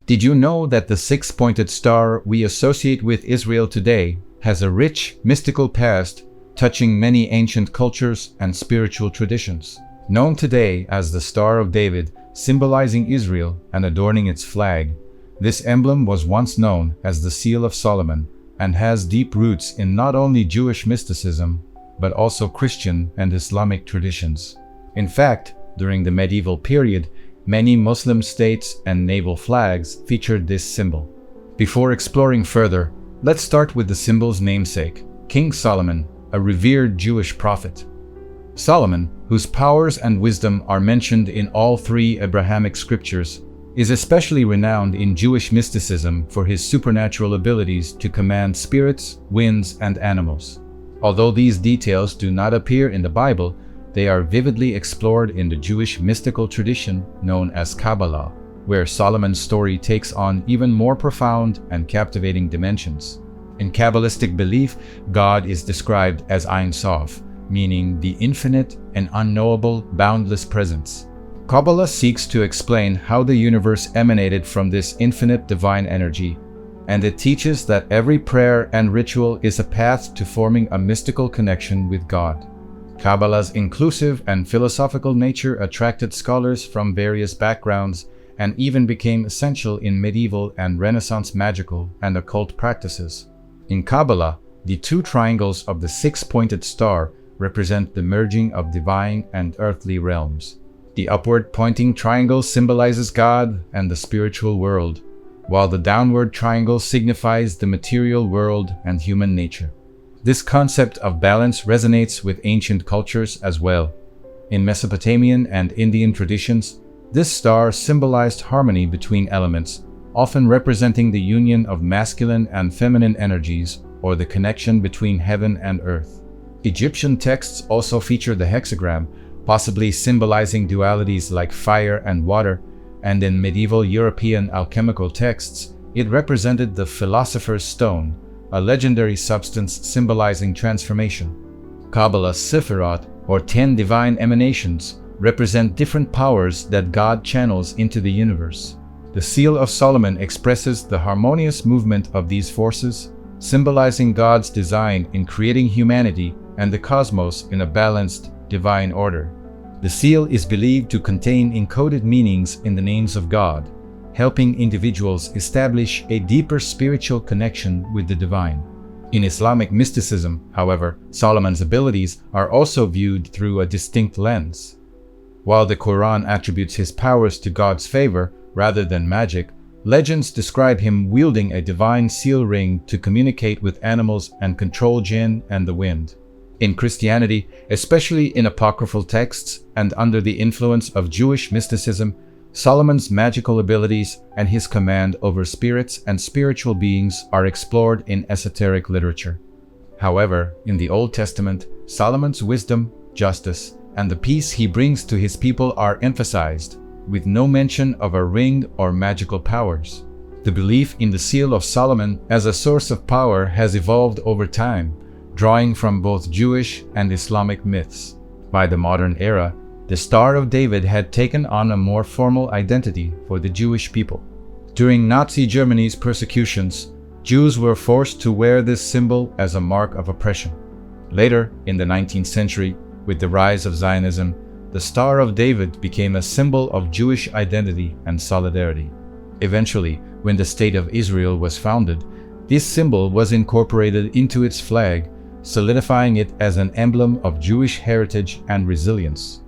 Did you know that the six-pointed star we associate with Israel today has a rich, mystical past touching many ancient cultures and spiritual traditions? Known today as the Star of David, symbolizing Israel and adorning its flag, this emblem was once known as the Seal of Solomon and has deep roots in not only Jewish mysticism, but also Christian and Islamic traditions. In fact, during the medieval period, many Muslim states and naval flags featured this symbol. Before exploring further, let's start with the symbol's namesake, King Solomon, a revered Jewish prophet. Solomon, whose powers and wisdom are mentioned in all three Abrahamic scriptures, is especially renowned in Jewish mysticism for his supernatural abilities to command spirits, winds, and animals. Although these details do not appear in the Bible, they are vividly explored in the Jewish mystical tradition known as Kabbalah, where Solomon's story takes on even more profound and captivating dimensions. In Kabbalistic belief, God is described as Ein Sof, meaning the infinite and unknowable, boundless presence. Kabbalah seeks to explain how the universe emanated from this infinite divine energy, and it teaches that every prayer and ritual is a path to forming a mystical connection with God. Kabbalah's inclusive and philosophical nature attracted scholars from various backgrounds and even became essential in medieval and Renaissance magical and occult practices. In Kabbalah, the two triangles of the six-pointed star represent the merging of divine and earthly realms. The upward-pointing triangle symbolizes God and the spiritual world, while the downward triangle signifies the material world and human nature. This concept of balance resonates with ancient cultures as well. In Mesopotamian and Indian traditions, this star symbolized harmony between elements, often representing the union of masculine and feminine energies or the connection between heaven and earth. Egyptian texts also feature the hexagram, possibly symbolizing dualities like fire and water, and in medieval European alchemical texts, it represented the philosopher's stone, a legendary substance symbolizing transformation. Kabbalah's Sephirot, or 10 divine emanations, represent different powers that God channels into the universe. The Seal of Solomon expresses the harmonious movement of these forces, symbolizing God's design in creating humanity and the cosmos in a balanced, divine order. The seal is believed to contain encoded meanings in the names of God, helping individuals establish a deeper spiritual connection with the divine. In Islamic mysticism, however, Solomon's abilities are also viewed through a distinct lens. While the Quran attributes his powers to God's favor rather than magic, legends describe him wielding a divine seal ring to communicate with animals and control jinn and the wind. In Christianity, especially in apocryphal texts and under the influence of Jewish mysticism, Solomon's magical abilities and his command over spirits and spiritual beings are explored in esoteric literature. However, in the Old Testament, Solomon's wisdom, justice, and the peace he brings to his people are emphasized, with no mention of a ring or magical powers. The belief in the Seal of Solomon as a source of power has evolved over time, drawing from both Jewish and Islamic myths. By the modern era, the Star of David had taken on a more formal identity for the Jewish people. During Nazi Germany's persecutions, Jews were forced to wear this symbol as a mark of oppression. Later, in the 19th century, with the rise of Zionism, the Star of David became a symbol of Jewish identity and solidarity. Eventually, when the State of Israel was founded, this symbol was incorporated into its flag, solidifying it as an emblem of Jewish heritage and resilience.